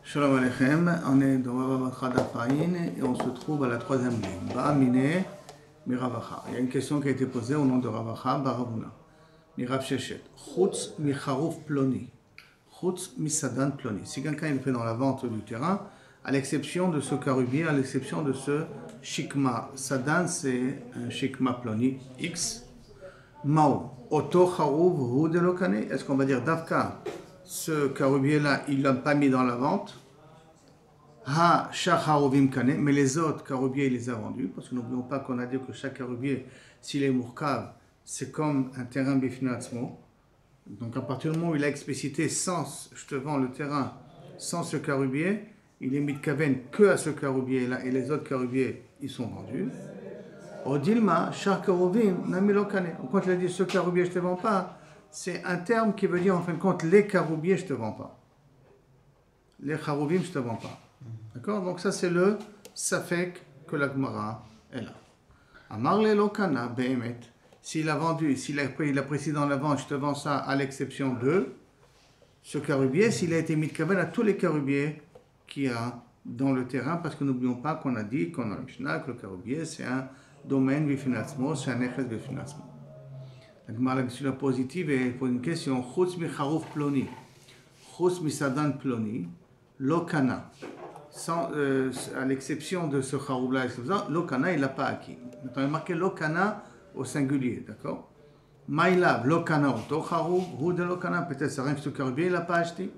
Shalom Aleichem, on est dans Ravacha Dafaïn et on se trouve à la troisième ligne. Ba'amine miravacha. Il y a une question qui a été posée au nom de Ravacha Baravuna. Mirav Sheshet. Chutz micharouf ploni. Chutz misadan ploni. Si quelqu'un est fait dans la vente du terrain, à l'exception de ce carubier, à l'exception de ce shikma. Sadan, c'est un shikma ploni X. Mao. Oto charouv hu de lokane. Est-ce qu'on va dire Davka? Ce carubier-là, il ne l'a pas mis dans la vente. Ha shacharovim kane, mais les autres carubiers, il les a vendus, parce que n'oublions pas qu'on a dit que chaque carubier, s'il est mourkav, c'est comme un terrain bifnatzmo. Donc à partir du moment où il a explicité sans, je te vends le terrain, sans ce carubier, il est mis de kaven que à ce carubier-là, et les autres carubiers, ils sont vendus. Odilma, shacharovim namilokane. Quand il a dit ce carubier, je ne te vends pas, c'est un terme qui veut dire en fin de compte les caroubiers, je ne te vends pas. Les carouvim, je ne te vends pas. D'accord? Donc ça c'est le safek que la Gemara est là. Amar le lokana behemet. S'il a vendu, s'il a précisé dans la vente, je te vends ça à l'exception de ce carubier, s'il a été mis de kaven à tous les carubiers qu'il y a dans le terrain, parce que n'oublions pas qu'on a dit, qu'on a Mishnah, que le carubier c'est un domaine bifinatzmo, c'est un echet bifinatzmo. La Gemara sur la positive et pose une question. Chutz mi charouf ploni, chutz mi sadan ploni, lokana. À l'exception de ce charouf-là, lokana, il l'a pas acquis. Maintenant, il est marqué lokana au singulier, d'accord? Maïlav, lokana, auto charouf, hu de lokana, peut-être c'est rien que ce carubier, il l'a pas acheté.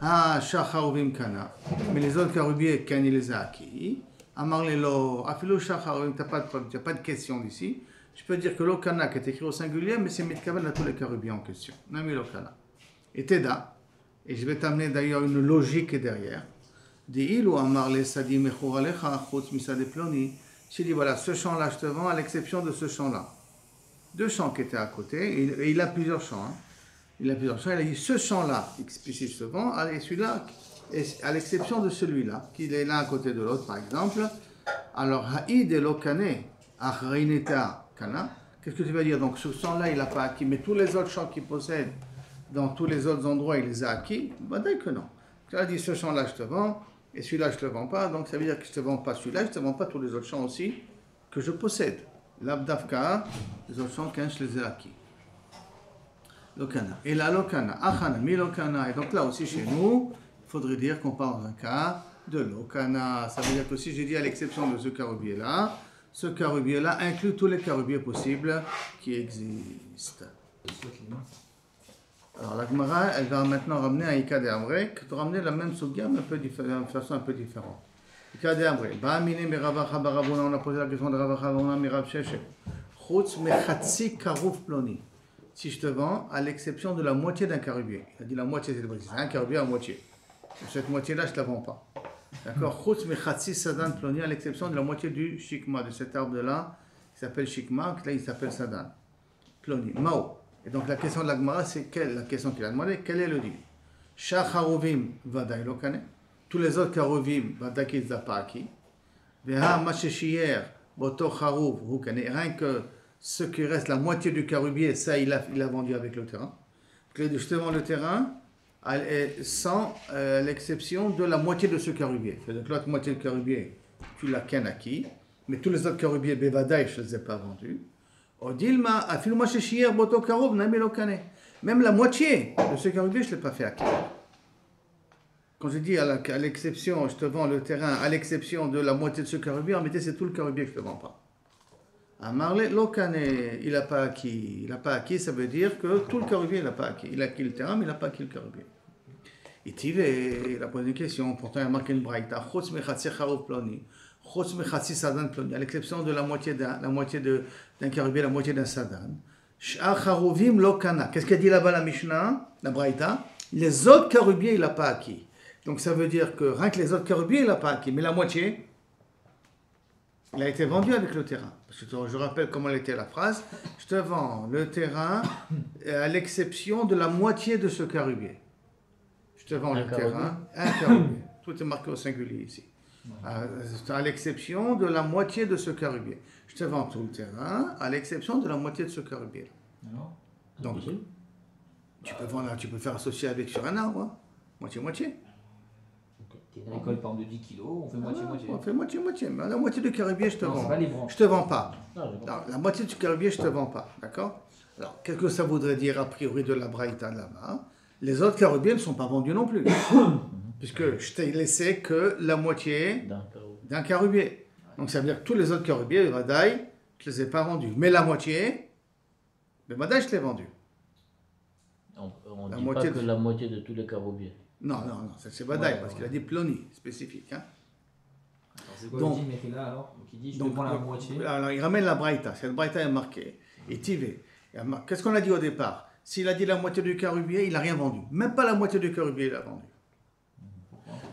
Ah, shacharouvim kana. Mais les autres carubiers, Ken, il les a acquis. Amarle lo, afilo shacharouvim, tu n'as pas de question d'ici. Je peux dire que l'okana qui est écrit au singulier, mais c'est mitkaven à tous les carubiers en question. Nami l'okana. Et teda, et je vais t'amener d'ailleurs une logique derrière. Di ou amarle sadi mechoralecha chutz misade ploni. J'ai dit voilà, ce champ-là je te vends à l'exception de ce champ-là. Deux champs qui étaient à côté, et il a plusieurs champs. Hein. Il a plusieurs champs. Il a dit ce champ-là, explicite je te vends, et celui-là, à l'exception de celui-là, qui est l'un à côté de l'autre par exemple. Alors haïd et l'okane, achreineta. Qu'est-ce que tu vas dire? Donc ce champ-là, il n'a pas acquis, mais tous les autres champs qu'il possède, dans tous les autres endroits, il les a acquis. Ben que non. Tu as dit ce champ-là, je te vends, et celui-là, je ne te le vends pas. Donc ça veut dire que je ne te vends pas celui-là, je ne te vends pas tous les autres champs aussi que je possède. L'abdavka, les autres champs, je les ai acquis. Lokana. Et la lokana, achana, mi lokana. Et donc là aussi, chez nous, il faudrait dire qu'on parle d'un cas de lokana. Ça veut dire que si j'ai dit à l'exception de ce carubier-là, ce carubier-là inclut tous les carubiers possibles qui existent. Alors la Gemara, elle va maintenant ramener un Ika de Amrek, de ramener la même sogia, mais de façon un peu différente. Ika de Amrek. Ba'amine miravacha baravuna, on a posé la question de Ravacha Baravuna, mirav sheshet. Chutz mechatzi karouf ploni. Si je te vends, à l'exception de la moitié d'un carubier. Il a dit la moitié, c'est un carubier à moitié. Cette moitié-là, je ne te la vends pas. D'accord? Chutz mechatzi sadan ploni, à l'exception de la moitié du shikma, de cet arbre-là, qui s'appelle shikma, là il s'appelle sadan. Ploni. Mao. Et donc la question de la Gemara, c'est la question qu'il a demandé, quel est le dit? Shacharovim vadaï lokane. Tous les autres carovim vadaï qu'ils n'ont pas acquis. Veha macheshier boto charouv hukane. Rien que ce qui reste, la moitié du carubier, ça il a vendu avec le terrain. Justement le terrain, sans l'exception de la moitié de ce carubier. C'est-à-dire que l'autre moitié du carubier, tu l'as qu'un acquis, mais tous les autres carubiers, bevadaï, je ne les ai pas vendus. Même la moitié de ce carubier, je ne l'ai pas fait acquis. Quand je dis à l'exception, je te vends le terrain, à l'exception de la moitié de ce carubier, en réalité, c'est tout le carubier que je ne te vends pas. Amarle lokane, il n'a pas acquis. Il n'a pas acquis, ça veut dire que tout le carubier, il n'a pas acquis. Il a acquis le terrain, mais il n'a pas acquis le carubier. Il a posé une question, pourtant il a marqué une braïta. Chutz mechatzi charouf ploni. Chutz mechatzi sadan ploni. À l'exception de la moitié d'un carubier, la moitié d'un sadan. Sh'ar charouvim lokana. Qu'est-ce qu'a dit là-bas la Mishnah, la braïta? Les autres carubiers, il n'a pas acquis. Donc ça veut dire que rien que les autres carubiers, il n'a pas acquis. Mais la moitié, il a été vendu avec le terrain. Parce que je rappelle comment était la phrase. Je te vends le terrain à l'exception de la moitié de ce carubier. Je te vends le terrain, un carubier. Tout est marqué au singulier ici. À l'exception de la moitié de ce carubier. Je te vends tout le terrain, à l'exception de la moitié de ce carubier. Donc, tu peux faire associer avec sur un arbre, hein. Moitié-moitié. Une récolte par exemple de 10 kilos, on fait moitié-moitié. On fait moitié-moitié. Mais la moitié du carubier, je te Non, c'est vends. pas les branches. Je te vends pas. Non, j'ai compris. Alors, la moitié du carubier, je te vends pas. D'accord? Alors, qu'est-ce que ça voudrait dire a priori de la braïta là-bas? Les autres carubiers ne sont pas vendus non plus. Puisque je t'ai laissé que la moitié d'un carubier. Donc ça veut dire que tous les autres carubiers, le vadaï, je ne les ai pas vendus. Mais la moitié, le vadaï, je l'ai vendu. On La dit moitié pas que de- la moitié de tous les carobiers. Non, ça c'est vadaï, Ouais, parce ouais. qu'il a dit ploni, spécifique. Hein. Alors, c'est quoi Donc- le dit, mais là alors? Donc il dit, je te Donc, prends la moitié. alors, il ramène la braïta. Cette braïta est marquée. Et tivé. Qu'est-ce qu'on a dit au départ? S'il a dit la moitié du carubier, il n'a rien vendu. Même pas la moitié du carubier, il a vendu.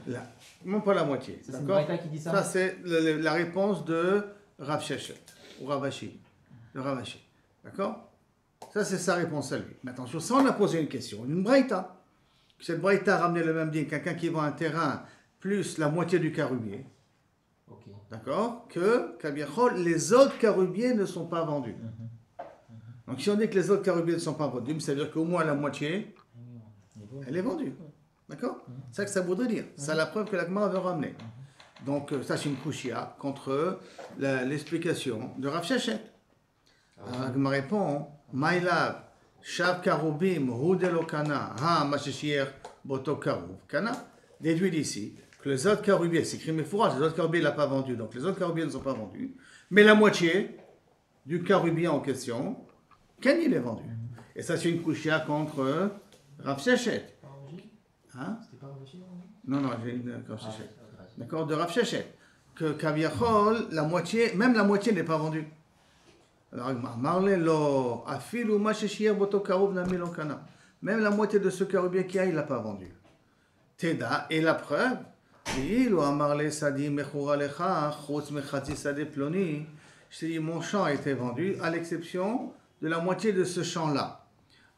Là. Même pas la moitié. Ça, c'est une D'accord? braïta qui dit ça? Ça, c'est la réponse de Rav Shechet, ou Ravashi. Le Ravashi. D'accord? Ça, c'est sa réponse à lui. Mais attention, ça, on a posé une question. Une braïta. Cette braïta a ramené le même din, quelqu'un qui vend un terrain plus la moitié du carubier. Ok. D'accord? Que, Kabiachol, les autres carubiers ne sont pas vendus. Donc, si on dit que les autres carubiers ne sont pas vendus, ça veut dire qu'au moins la moitié, elle est vendue. D'accord? C'est ça que ça voudrait dire. C'est la preuve que la Gemara veut ramener. Donc, ça, c'est une kouchia contre l'explication de Rav Shechet. La Gemara répond, Maïlav, Shav Karubim, Hudelokana, Ha Mashishir, Boto Karub, Kana. Déduit d'ici que les autres carubiers, c'est écrit Mefourage, les autres carubiers, il n'a pas vendu. Donc, les autres carubiers ne sont pas vendus. Mais la moitié du carubier en question, Ken, il est vendu. Et ça, c'est une kouchia contre Rav Shechet. Pas Roger? Hein? C'était pas Roger? Non, j'ai une Rav Shechet. D'accord, de Rav Shechet. Que Kaviachol, la moitié, même la moitié n'est pas vendue. Alors, Marle lo afilu mashishir boto karub nami lo kana. Même la moitié de ce carubier qu'il y a, il l'a pas vendu. Teda, et la preuve, il ou Amarle sadi mechura lecha, chutz mechati sadi ploni. Je t'ai dit, mon champ a été vendu, à l'exception de la moitié de ce champ-là.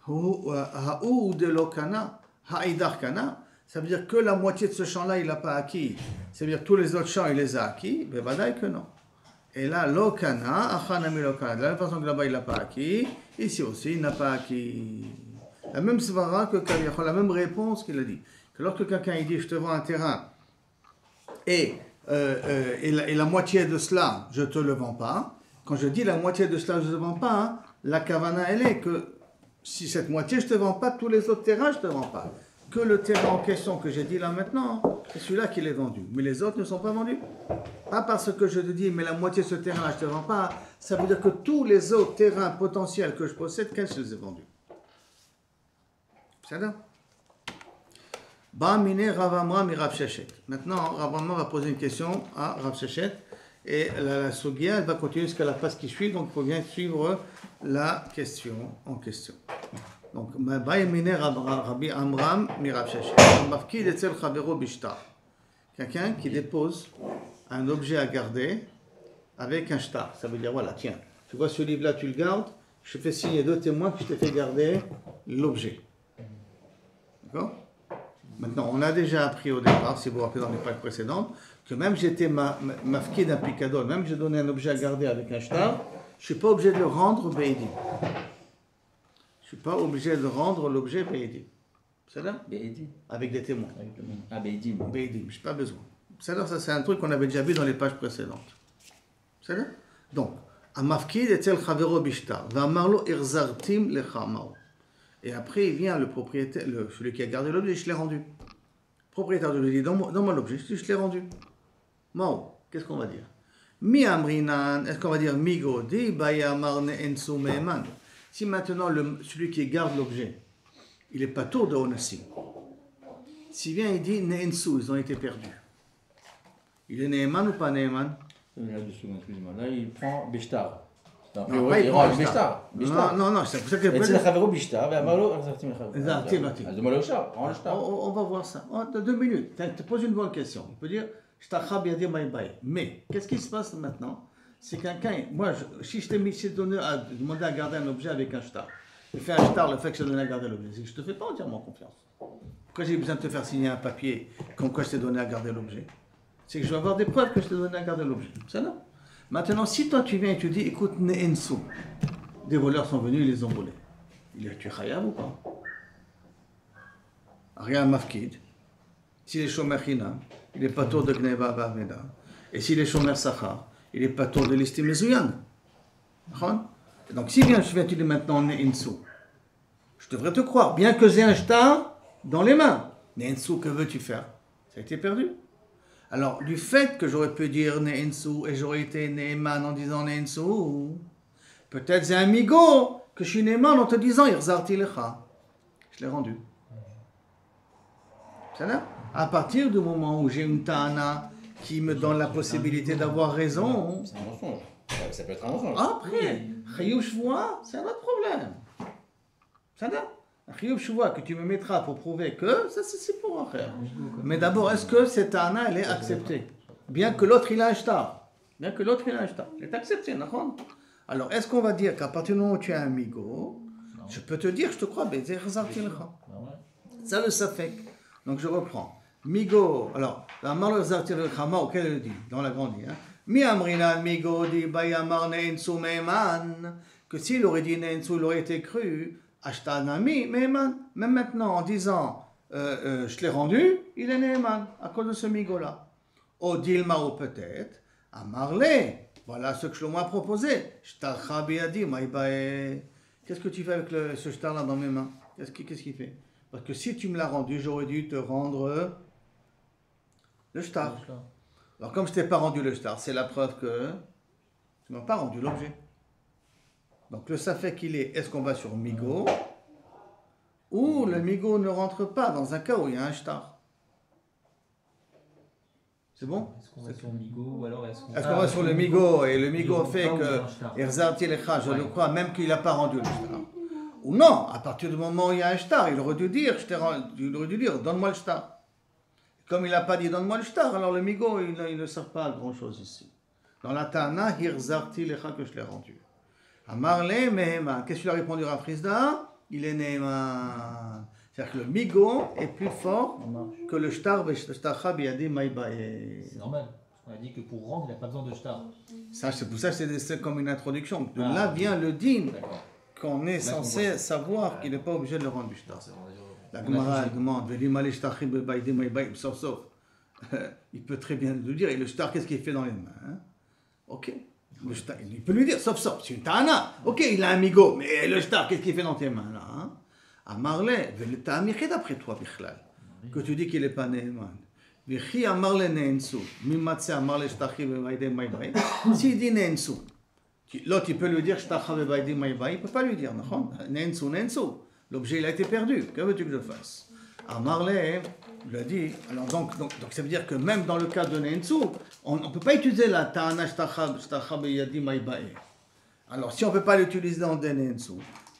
Ha'u de lo kana, ha'idar kana. Ça veut dire que la moitié de ce champ-là, il l'a pas acquis. Ça veut dire que tous les autres champs, il les a acquis. Mais badaï que non. Et là, l'okana, achanami l'okana. De la même façon que là-bas, il n'a pas acquis, ici aussi, il n'a pas acquis. La même svara que Kaviachol, la même réponse qu'il a dit. Que lorsque quelqu'un il dit, je te vends un terrain, et la moitié de cela, je ne te le vends pas. Quand je dis la moitié de cela, je ne te vends pas, hein, la kavana, elle est que si cette moitié, je ne te vends pas, tous les autres terrains, je ne te vends pas. Que le terrain en question que j'ai dit là maintenant, c'est celui-là qui est vendu. Mais les autres ne sont pas vendus. Pas parce que je te dis, mais la moitié de ce terrain-là, je ne te vends pas. Ça veut dire que tous les autres terrains potentiels que je possède, qu'est-ce que je les ai vendus? C'est ça? Ba mine Rav Amram et Rav Shechet. Maintenant, Rav Amram va poser une question à Rav Shechet. Et la Sugia, elle va continuer jusqu'à la phase qui suit. Donc, il faut bien suivre la question en question. Donc, Baïmine Rabbi Amram Mirav Shechet. Mafkid etzel chavero bishtar. Quelqu'un qui dépose un objet à garder avec un shtar. Ça veut dire, voilà, tiens, tu vois ce livre-là, tu le gardes. Je fais signer 2 témoins que je t'ai fait garder l'objet. D'accord? Maintenant, on a déjà appris au départ, si vous vous rappelez dans les pages précédentes, que même j'étais mafkid d'un picadol, même j'ai donné un objet à garder avec un shtar, je ne suis pas obligé de le rendre Beidi. Je ne suis pas obligé de rendre l'objet Beidi. C'est là? Beidi. Avec des témoins. Ah, Beidi. Beidi, je n'ai pas besoin. C'est là, ça c'est un truc qu'on avait déjà vu dans les pages précédentes. C'est là? Donc, Amafkid etzel chavero bishtar, v'amarlo irzartim lechamao. Et après, il vient le propriétaire, celui qui a gardé l'objet, je l'ai rendu. Le propriétaire de lui dit, donne-moi l'objet, je l'ai rendu. Mao, qu'est-ce qu'on va dire? Mi amrinan, est-ce qu'on va dire migodi, bayamar ne'ensu me'eman? Si maintenant, celui qui garde l'objet, il n'est pas tour de onassi. S'il vient, il dit ne'ensu, ils ont été perdus. Il est ne'eman ou pas ne'eman? Là-dessus, excusez-moi. Là, il prend Bishtar. Non, il prend rend Bishtar. Non, c'est pour ça que... אצל החברו בשטר, ואמר לו, החזרתי מחברו. החזרתי. אז הוא אומר לו, ישר, רend le shtar. On va voir ça. Oh, 2 minutes. Tu poses une bonne question. On peut dire, je t'achab bien dire bye bye. Mais, qu'est-ce qui se passe maintenant? C'est quelqu'un, moi, si je t'ai demandé à garder un objet avec un shtar, je fais un shtar, le fait que je t'ai donné à garder l'objet, c'est que je te fais pas entièrement confiance. Pourquoi j'ai besoin de te faire signer un papier comme quoi je t'ai donné à garder l'objet? C'est que je vais avoir des preuves que je t'ai donné à garder l'objet. C'est ça? Maintenant, si toi tu viens et tu dis, écoute, Ne'ensu, des voleurs sont venus, ils les ont volés. Il est tu khayab ou pas? Rien mafkid. Si les shomer chinam, il est pas tour de Gneva Baveda. Et s'il est Shomer Sachar, il est pas tour de l'Istim Mezuyan. Donc si bien je viens te dire maintenant Neinsu, je devrais te croire, bien que j'ai un shtar dans les mains. Neinsu, que veux-tu faire? Ça a été perdu. Alors, du fait que j'aurais pu dire Neinsu et j'aurais été Neeman en disant Neinsu, peut-être c'est un migo que je suis Neeman en te disant Irzarti Lecha. Je l'ai rendu. C'est là. À partir du moment où j'ai une Ta'ana qui me donne la possibilité d'avoir raison. C'est un mensonge. Ça peut être un mensonge. Après, Chayuv Shvoa, c'est un autre problème. Ça là. Chayuv Shvoa que tu me mettras pour prouver que, ça c'est pour en faire. Mais d'abord, est-ce que cette Ta'ana, elle est acceptée? Bien que l'autre, il a un shtar. Bien que l'autre, il a un shtar. Elle est acceptée, d'accord? Alors, est-ce qu'on va dire qu'à partir du moment où tu as un migo, je peux te dire, je te crois, mais c'est Chazarti Lecha. Ça le safek. Donc je reprends. Migo, alors, la Marlo Chazarti Lecha, auquel elle dit, dans la grande ligne, Mi amrinan migo di bayamar neinsu meiman, que s'il aurait dit neinsu, il aurait été cru, ashtanami meiman. Même maintenant, en disant, je l'ai rendu, il est neiman, à cause de ce migo-là. Au dilma ou peut-être, à marle. Voilà ce que Shlomo a proposé. Shtarcha biyadi maïbae. Qu'est-ce que tu fais avec ce shtar-là dans mes mains? Qu'est-ce qu'il fait? Parce que si tu me l'as rendu, j'aurais dû te rendre le shtar. Alors comme je ne t'ai pas rendu le shtar, c'est la preuve que tu ne m'as pas rendu l'objet. Donc le safek qu'il est qu'on va sur migo, ou le migo ne rentre pas dans un cas où il y a un shtar. C'est bon? Est-ce qu'on va sur le migo ou alors est-ce qu'on va sur le migo et le migo fait que Irzarti Lecha, je le crois, même qu'il n'a pas rendu le shtar. Ou non, à partir du moment où il y a un shtar, il aurait dû dire, donne-moi le shtar. Comme il n'a pas dit donne-moi le shtar, alors le migo, il ne sert pas à grand chose ici. Dans la Tana, Irzarti Lecha que je l'ai rendu. Amarle Mehema, qu'est-ce qu'il a répondu à Frisda? Il est Neeman. C'est-à-dire que le migo est plus fort que le shtar b'shtarcha biyadi maïbae. C'est normal. On a dit que pour rendre, il n'a pas besoin de shtar. Ça, c'est pour ça que c'est comme une introduction. De là vient le din qu'on est censé savoir qu'il n'est pas obligé de le rendre du shtar. La Gemara demande, sauf. Il peut très bien le dire. Et le shtar, qu'est-ce qu'il fait dans les mains? Ok. Le shtar, il peut lui dire, sauf. C'est une ta'ana. Ok, il a un migo. Mais le shtar, qu'est-ce qu'il fait dans tes mains là? À Marle, t'as amiré d'après toi, Bichlal, que tu dis qu'il n'est pas Neeman. Vichi à Marle Neinsu, Mimatse à Marle Shtachi Bebaïde Maïbaï. S'il dit Neinsu, l'autre il peut lui dire Shtacha Bebaïde Maïbaï, il ne peut pas lui dire, Neinsu. L'objet il a été perdu, que veux-tu que je fasse? À Marle, il a dit, alors donc ça veut dire que même dans le cas de Neinsu, on ne peut pas utiliser la Ta'ana Shtacha Beyadi Maïbaï. Alors si on ne peut pas l'utiliser dans Neinsu,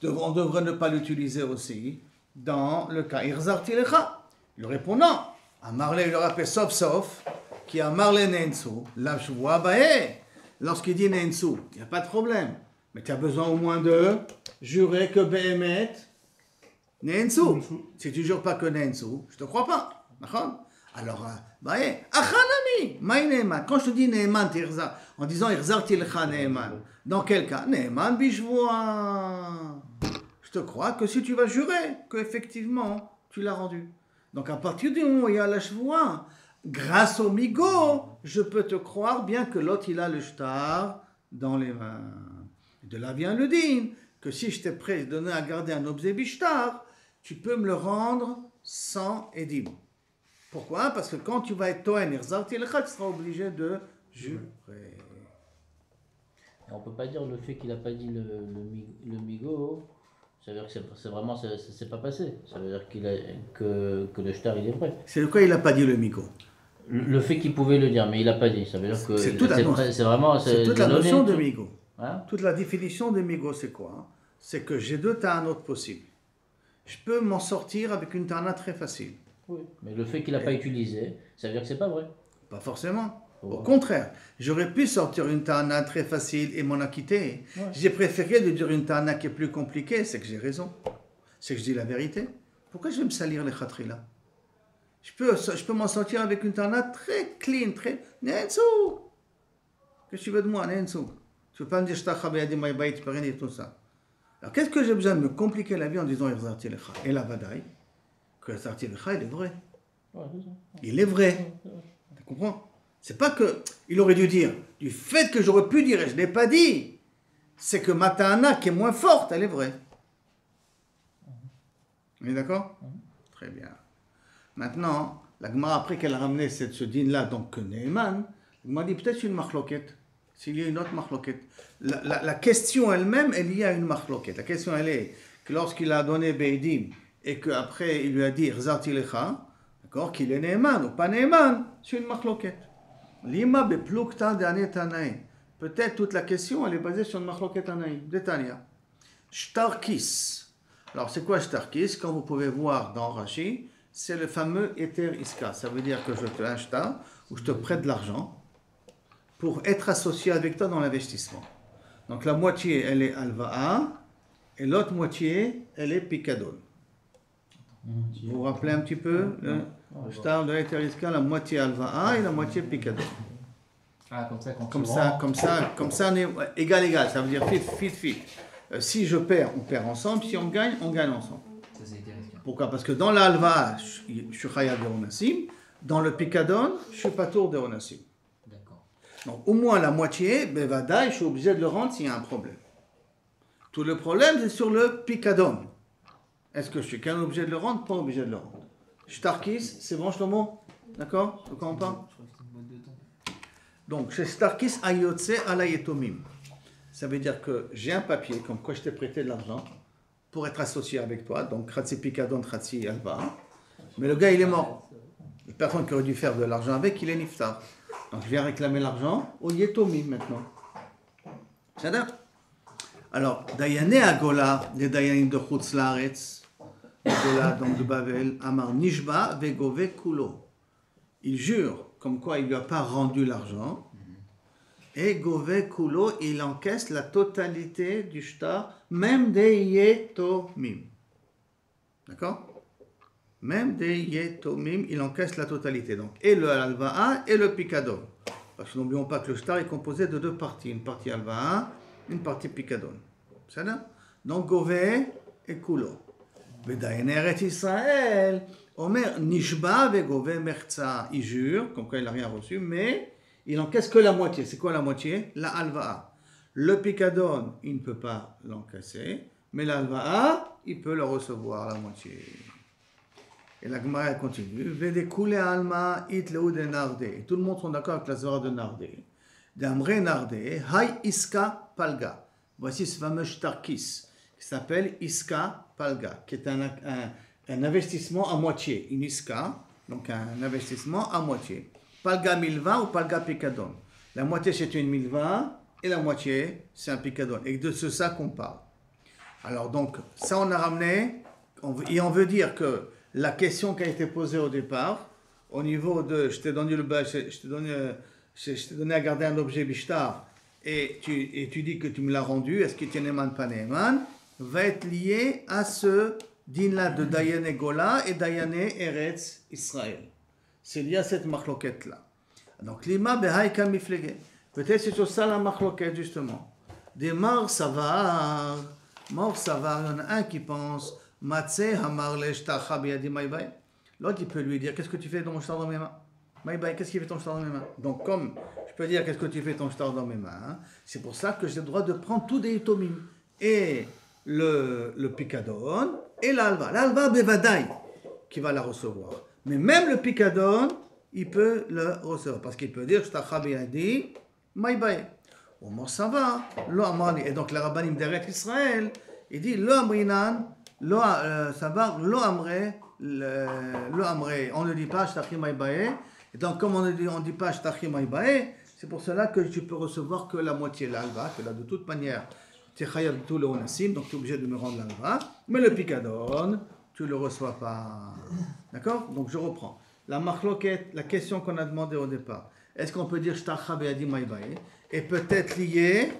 on devrait ne pas l'utiliser aussi dans le cas Irzarti Lecha. Il répond non. À Marle, il aura fait sauf, qui a Marle Neinsu, la Shvoa Bae. Lorsqu'il dit Neinsu, il n'y a pas de problème. Mais tu as besoin au moins de jurer que Behemet Neinsu. Si tu ne jures pas que Neinsu, je ne te crois pas. Alors, Bae, Achanami, Maï Neeman. Quand je te dis Neeman, en disant Irzarti Lecha Neeman, dans quel cas? Neeman Bishvoa. Je te crois que si tu vas jurer qu'effectivement tu l'as rendu. Donc à partir du moment où il y a la shvoa, grâce au migo, je peux te croire bien que l'autre il a le shtar dans les mains. De là vient le din, que si je t'ai prêt donné à garder un objet bishtar, tu peux me le rendre sans edim. Pourquoi? Parce que quand tu vas être toen irzarti lecha, tu seras obligé de jurer. On ne peut pas dire le fait qu'il n'a pas dit le migo. Ça veut dire que c'est pas passé. Ça veut dire que le shtar il est vrai. C'est de quoi il n'a pas dit le migo? Le fait qu'il pouvait le dire, mais il n'a pas dit. Ça veut dire que c'est toute la notion de migo. Hein? Toute la définition de migo, c'est quoi? C'est que j'ai deux ta'anot possibles. Je peux m'en sortir avec une ta'ana très facile. Oui. Mais le fait qu'il n'a pas utilisé, ça veut dire que c'est pas vrai. Pas forcément. Au contraire, j'aurais pu sortir une ta'ana très facile et m'en acquitter. Ouais. J'ai préféré de dire une ta'ana qui est plus compliquée, c'est que j'ai raison. C'est que je dis la vérité. Pourquoi je vais me salir les khatri là? Je peux m'en sortir avec une ta'ana très clean, très... Nensu! Qu'est-ce que tu veux de moi, Nensu? Tu ne veux pas me dire Shtacha beyadi maïbaï, tu peux rien dire tout ça. Alors qu'est-ce que j'ai besoin de me compliquer la vie en disant Irzarti Lecha? Et la Vadaï, que Irzarti Lecha, il est vrai. Ouais, il est vrai. comprends? C'est pas que il aurait dû dire, du fait que j'aurais pu dire et je ne l'ai pas dit, c'est que ma ta'ana qui est moins forte, elle est vraie. On est d'accord? Très bien. Maintenant, la Gemara, après qu'elle a ramené ce din-là, donc que Neeman, la Gemara dit peut-être une marloquette. S'il y a une autre marloquette. La question elle-même est liée à une marloquette. La question elle est que lorsqu'il a donné Beidim et qu'après il lui a dit Rzarti lecha, d'accord, qu'il est Neeman ou pas Neeman, c'est une marloquette. Lima beplukta de Tanaï. Peut-être toute la question elle est basée sur une marloquette Tanaï, de Tania. Shtarkis. Alors c'est quoi Shtarkis? Comme vous pouvez voir dans Rashi, c'est le fameux Eter Iska. Ça veut dire que je te achète ou je te prête de l'argent pour être associé avec toi dans l'investissement. Donc la moitié, elle est alva'a, et l'autre moitié, elle est picadon. Vous vous rappelez un petit peu le shtar de l'Eteriska, la moitié alva'a et la moitié picadon. Ah, comme ça, quand Comme ça, on est égal, ça veut dire fit. Si je perds, on perd ensemble, si on gagne ensemble. Ça, c'est intéressant. Pourquoi? Parce que dans l'alva'a, je suis chayav de onassim, dans le picadon, je suis patour de onassim. Donc, au moins la moitié, Bevada, je suis obligé de le rendre s'il y a un problème. Tout le problème, c'est sur le picadon. Est-ce que je suis quand même obligé de le rendre? Pas obligé de le rendre. Shtarkis, c'est bon, Shlomo? D'accord? De quoi on parle? Donc, chez Shtarkis, ayotse ala yetomim. Ça veut dire que j'ai un papier, comme quoi je t'ai prêté de l'argent, pour être associé avec toi. Donc, Khatsi picadon, Khatsi alva. Mais le gars, il est mort. La personne qui aurait dû faire de l'argent avec, il est niftar. Donc je viens réclamer l'argent au Yetomim maintenant. C'est ça? Alors, Dayané Agola, les Dayanim de Chutz Laaretz, Agola donc de Babel, Amar Nishba Vegove Kulo. Il jure comme quoi il ne lui a pas rendu l'argent. Et Gove Kulo, il encaisse la totalité du shtar, même des Yetomim. D'accord? Même des Yetomim, il encaisse la totalité. Donc, et le Alva'a et le Picadon. Parce que n'oublions pas que le shtar est composé de deux parties. Une partie Alva'a, une partie Picadon. C'est ça? Donc, Gové et Kulo. Vedayen Eret Israël, Omer Nishba ve Gové Merza. Il jure, comme quoi il n'a rien reçu, mais il encaisse que la moitié. C'est quoi la moitié? La Alva'a. Le Picadon, il ne peut pas l'encaisser, mais l'Alva'a, il peut le recevoir, la moitié. Et la Gemara continue. Vedekule alma it leu de Narde. Et tout le monde sont d'accord avec la Zora de Narde. D'Amre Narde, hay iska palga. Voici ce fameux shtarkis qui s'appelle iska palga, qui est un investissement à moitié. Une iska, donc un investissement à moitié. Palga milva ou palga picadon. La moitié c'est une milva et la moitié c'est un picadon. Et de ça qu'on parle. Alors donc, ça on a ramené, et on veut dire que la question qui a été posée au départ, au niveau de je t'ai donné à garder un objet bishtar et tu dis que tu me l'as rendu, est-ce que tu es Neman pas Neman, va être lié à ce din-là de Dayane Gola et Dayane Eretz Israël. C'est lié à cette marloquette-là. Donc, lima behaïka miflege. Peut-être c'est sur ça la marloquette, justement. Des Mar Savar, il y en a un qui pense. L'autre, il peut lui dire, qu'est-ce que tu fais dans mon shtar dans mes mains? Maïbaï, qu'est-ce qu'il fait ton shtar dans mes mains? Donc, comme je peux dire, qu'est-ce que tu fais ton shtar dans mes mains, c'est pour ça que j'ai le droit de prendre tous des itomim. Et le picadon et l'alva. L'alva, bevadaï, qui va la recevoir. Mais même le picadon, il peut le recevoir. Parce qu'il peut dire, shtar biadi, maïbaï. Au moins, ça va. Et donc, le rabbanim d'Eretz Israël, il dit, lo amrinan, lo amre, on ne dit pas shtachim maïbae. Et donc, comme on ne dit pas shtachim maïbae, c'est pour cela que tu peux recevoir que la moitié l'alva, que là, de toute manière, tu es chayav tout le onassim, donc tu es obligé de me rendre l'alva. Mais le picadon, tu ne le reçois pas. D'accord? Donc, je reprends. La marloquette, la question qu'on a demandé au départ, est-ce qu'on peut dire shtachim be'adi maïbae, est peut-être liée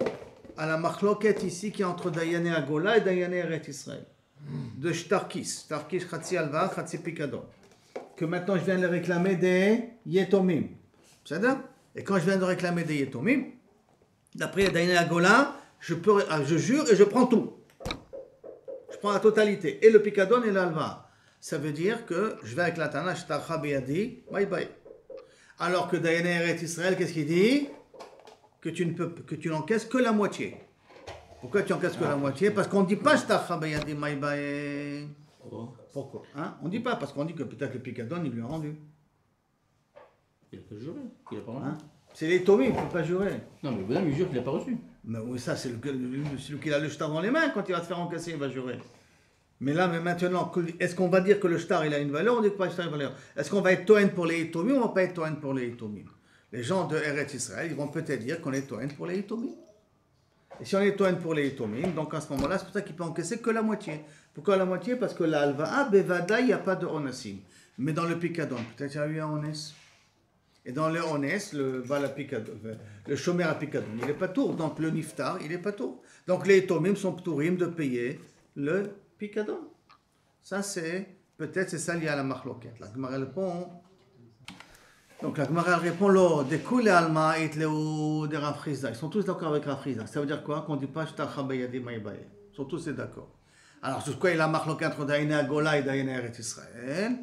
à la marloquette ici qui est entre Dayane Agola et Dayane Eretz Israël. De Shtarkis, Khatsi Alva, Khatsi Picadon. Que maintenant je viens de réclamer des Yetomim. C'est ça? Et quand je viens de réclamer des Yetomim, d'après Dayane Agola, je jure et je prends tout. Je prends la totalité. Et le Picadon et l'Alva. Ça veut dire que je vais avec la Tana, Shtarcha Beyadi, bye bye. Alors que Dayané Eretz Israël, qu'est-ce qu'il dit? Que tu n'encaisses que la moitié. Pourquoi tu encaisses que la moitié? Parce qu'on ne dit pas Shtacha Bayadi Maïbae. Pourquoi? Hein? On ne dit pas, parce qu'on dit que peut-être le Picadon, il lui a rendu. Il n'a pas juré, il n'a pas rendu. Hein? C'est les Tomim, il ne peut pas jurer. Non, mais le bonhomme, il jure qu'il n'a pas reçu. Mais oui, ça, c'est celui qui a le shtar dans les mains. Quand il va se faire encaisser, il va jurer. Mais là, mais maintenant, est-ce qu'on va dire que le shtar, il a une valeur? On dit que pas le shtar a une valeur. Est-ce qu'on va être Toen pour les Itomim ou on ne va pas être Toen pour les Itomim? Les gens de Eretz Israël, ils vont peut-être dire qu'on est Toen pour les Itomim. Et si on est Toen pour les Itomim, donc à ce moment-là, c'est pour ça qu'il peut encaisser que la moitié. Pourquoi la moitié? Parce que la Alva'a, Bevada, il n'y a pas de Onassim. Mais dans le Picadon, peut-être il y a eu un Ones. Et dans le Onès, le chômeur à Picadon, il n'est pas tour. Donc le Niftar, il n'est pas tour. Donc les Tomim sont tourim de payer le Picadon. Ça, peut-être c'est ça lié à la Marloquette. La Gemara répond. Donc la Gemara répond, lo, de Koule Alma et de Rav Chizda. Ils sont tous d'accord avec Rav Chizda. Ça veut dire quoi? Qu'on ne dit pas Shtacha Bayadi Maïbaye. Ils sont tous d'accord. Alors, sur quoi il y a la Marloquette entre Daïna Agola et Daïna Eretz Israël?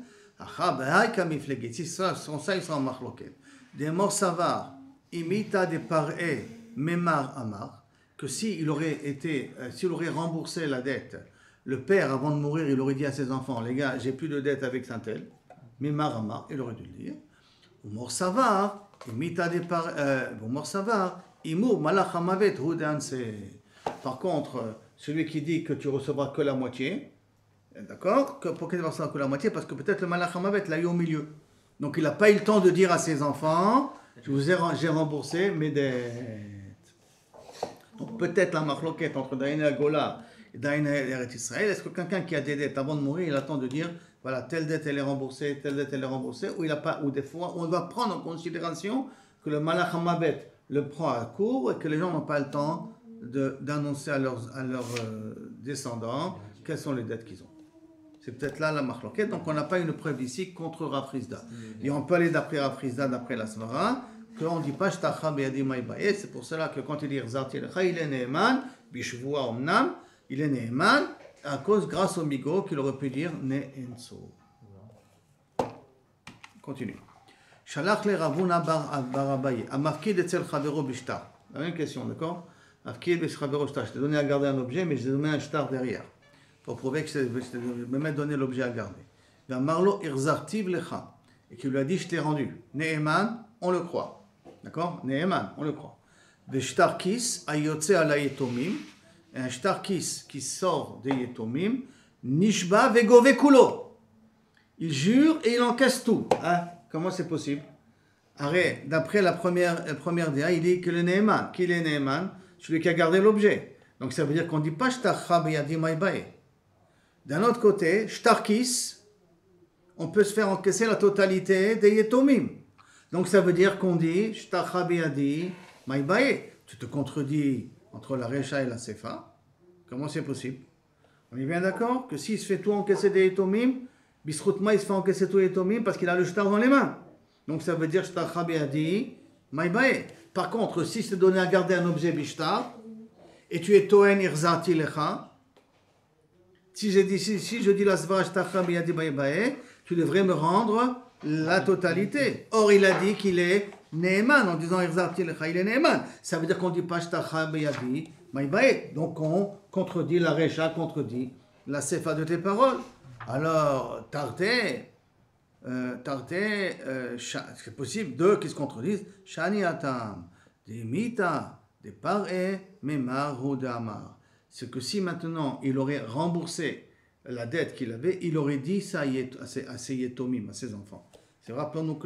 Si ça, ils sont en marloquet. Des morts savar, imita des paré, memar amar, que s'il aurait remboursé la dette, le père, avant de mourir, il aurait dit à ses enfants, les gars, j'ai plus de dette avec Saint-El, memar amar, il aurait dû le dire. Ou mort savar, imita des paré, mort savar, imur malach hamavet hudanse. Par contre, celui qui dit que tu recevras que la moitié, d'accord? Pourquoi il va recevoir que la moitié? Parce que peut-être le Malach HaMavet l'a eu au milieu. Donc il n'a pas eu le temps de dire à ses enfants, j'ai remboursé mes dettes. Donc peut-être la marloquette entre Daïna Agola et Daïna Eretz Israël, est-ce que quelqu'un qui a des dettes avant de mourir, il attend de dire, voilà, telle dette elle est remboursée, telle dette elle est remboursée, ou il a pas, ou des fois on doit prendre en considération que le Malach HaMavet le prend à court et que les gens n'ont pas le temps d'annoncer à leurs descendants quelles sont les dettes qu'ils ont. C'est peut-être là la marloquette, donc on n'a pas une preuve ici contre Rav Chizda. Et on peut aller d'après Rav Chizda, d'après la Svara, qu'on ne dit pas Shtacha Beyadi Maïbaye. C'est pour cela que quand il dit Rzarti Lecha, il est Ne'eman, Bishvua Omnam, il est Ne'eman, à cause, grâce au Migo, qu'il aurait pu dire Ne'enso. Continue. Shalach le Ravuna bar Abaye, Amafkid etzel Chavero Bishtar. La même question, d'accord? Amafkid etzel Chavero Bishtar. Je t'ai donné à garder un objet, mais je t'ai donné un shtar derrière. Pour prouver que je me donné l'objet à garder. Marlo irzartiv lecha. Et qui lui a dit, je t'ai rendu. Ne'eman, on le croit. D'accord? Ne'eman, on le croit. Veshtarkis ayotze ala yetomim. Et un shtarkis qui sort des yetomim. Nishba vegove kulo. Il jure et il encaisse tout. Hein? Comment c'est possible? Arrête, d'après la première DA, il dit que le Ne'eman. Qui est Ne'eman? Celui qui a gardé l'objet. Donc ça veut dire qu'on ne dit pas shtacha beyadi maïbaye. D'un autre côté, shtarkis, on peut se faire encaisser la totalité des yetomim. Donc ça veut dire qu'on dit shtacha beyadi maïbaye. Tu te contredis entre la recha et la sefa. Comment c'est possible? On est bien d'accord que s'il se fait tout encaisser des yetomim, bisroutma il se fait encaisser tous les yetomim parce qu'il a le shtar dans les mains. Donc ça veut dire shtacha beyadi maïbaye. Par contre, si c'est donné à garder un objet bishtar, et tu es Toen Irzati Lecha, si je dis la Svara Shtacha Biyadi Maïbaye, tu devrais me rendre la totalité. Or, il a dit qu'il est Ne'eman, en disant Irzati Lecha, il est Ne'eman. Ça veut dire qu'on ne dit pas Shtacha Biyadi Maïbaye. Donc, on contredit la Recha, contredit la Sefa de tes paroles. Alors, Tarté, c'est possible, deux qui se contredisent. Shani Atam, Demita. Des paré, memar ou d'amar. C'est que si maintenant il aurait remboursé la dette qu'il avait, il aurait dit ça à ses yetomim, à ses enfants. C'est rappelons-nous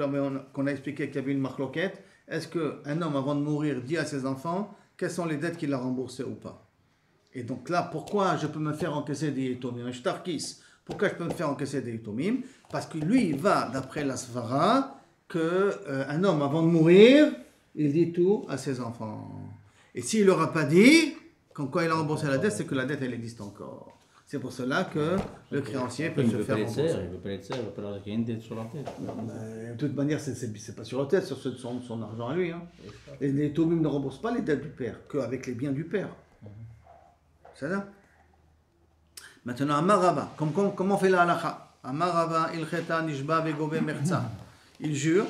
qu'on a expliqué qu'il y avait une marloquette. Est-ce qu'un homme avant de mourir dit à ses enfants quelles sont les dettes qu'il a remboursées ou pas? Et donc là, pourquoi je peux me faire encaisser des yetomim? Un shtarkis, pourquoi je peux me faire encaisser des yetomim? Parce que lui, il va, d'après la Svara, qu'un homme avant de mourir, il dit tout à ses enfants. Et s'il ne l'aura pas dit, quand il a remboursé la dette, c'est que la dette, elle existe encore. C'est pour cela que le créancier peut se faire rembourser. Il ne veut pas les serre, il ne veut pas leur dire qu'il y a une dette sur leur tête. De toute manière, ce n'est pas sur leur tête, c'est sur son argent à lui. Hein. Et les Tomim ne remboursent pas les dettes du père, qu'avec les biens du père. C'est ça? Maintenant, Amarava, comment on fait la halakha? Amarava, il cheta nishba vegove merza. Il jure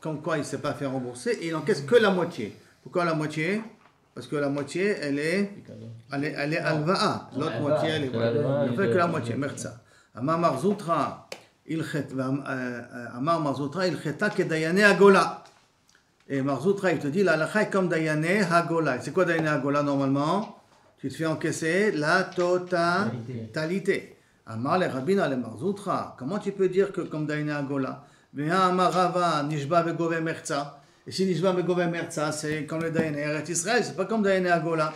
comme quoi il ne s'est pas fait rembourser, et il encaisse que la moitié. Pourquoi la moitié? Parce que la moitié, elle est alva'a. L'autre moitié, elle est c'est l'alva'a, il ne fait que la et- moitié, merza. Amar Marzoutra, il cheta que Dayane Agola. Et Marzoutra, il te dit, la halakha est comme Dayane Agola. C'est quoi Dayane Agola normalement? Tu te fais encaisser la totalité. Amar le Rabbin le Marzoutra. Comment tu peux dire que comme Dayane Agola? Veha Amar Rava, Nishba Begove Merza. Et si Nishba Begove Merza, c'est comme le Dayane Eretz Israël, c'est pas comme Dayane Agola.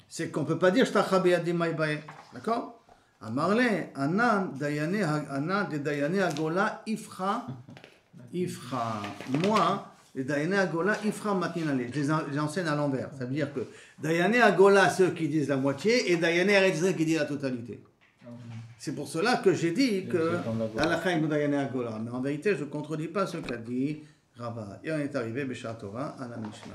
C'est qu'on ne peut pas dire Shtacha Beyadim Maïbaye. D'accord? Amarle, Anna de Dayane Agola Ifra. Moi, les Dayane Agola Ifra Matinale. J'enseigne à l'envers. Ça veut dire que Dayane Agola, ceux qui disent la moitié, et Dayane Eretz Israël qui disent la totalité. C'est pour cela que j'ai dit que Halakha est Dayane Agola. Mais en vérité, je ne contredis pas ce qu'a dit Rava. Et on est arrivé, Bécha Torah, à la Mishnah.